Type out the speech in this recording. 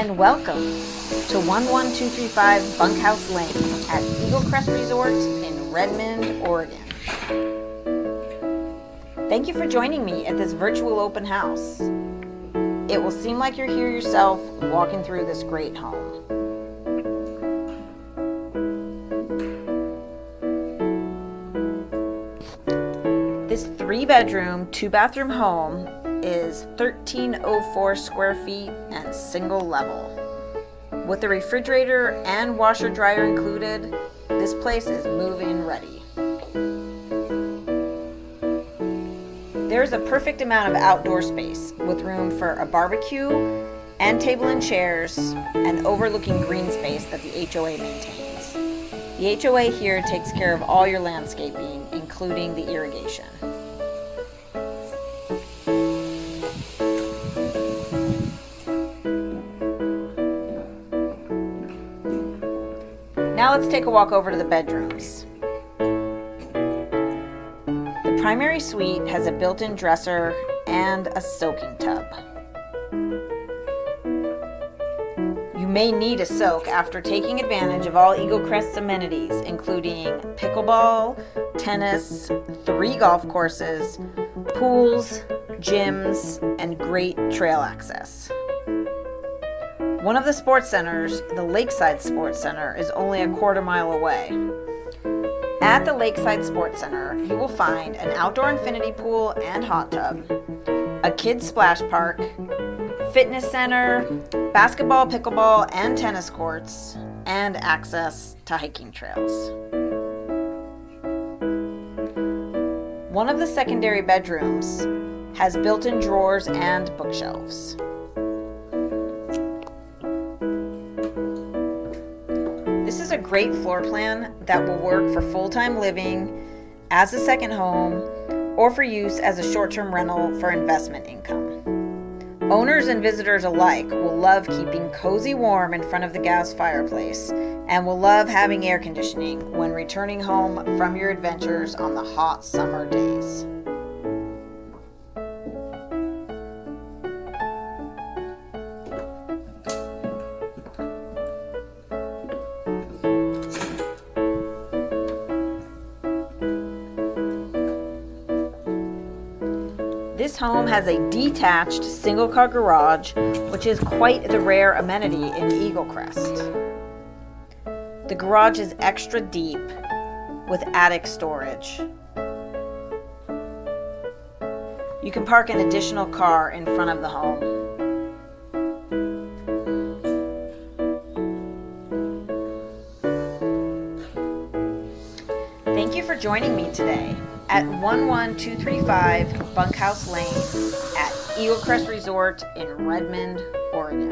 and welcome to 11235 Bunkhouse Lane at Eagle Crest Resort in Redmond, Oregon. Thank you for joining me at this virtual open house. It will seem like you're here yourself walking through this great home. This 3-bedroom, 2-bathroom home is 1,304 square feet and single level. With a refrigerator and washer dryer included, this place is move-in ready. There's a perfect amount of outdoor space with room for a barbecue and table and chairs and overlooking green space that the HOA maintains. The HOA here takes care of all your landscaping, including the irrigation. Now let's take a walk over to the bedrooms. The primary suite has a built-in dresser and a soaking tub. You may need a soak after taking advantage of all Eagle Crest's amenities, including pickleball, tennis, 3 golf courses, pools, gyms, and great trail access. One of the sports centers, the Lakeside Sports Center, is only a quarter-mile away. At the Lakeside Sports Center, you will find an outdoor infinity pool and hot tub, a kids splash park, fitness center, basketball, pickleball, and tennis courts, and access to hiking trails. One of the secondary bedrooms has built-in drawers and bookshelves. This is a great floor plan that will work for full-time living, as a second home, or for use as a short-term rental for investment income. Owners and visitors alike will love keeping cozy warm in front of the gas fireplace and will love having air conditioning when returning home from your adventures on the hot summer days. This home has a detached single-car garage, which is quite the rare amenity in Eagle Crest. The garage is extra deep with attic storage. You can park an additional car in front of the home. Thank you for joining me today at 11235 Bunkhouse Lane at Eagle Crest Resort in Redmond, Oregon.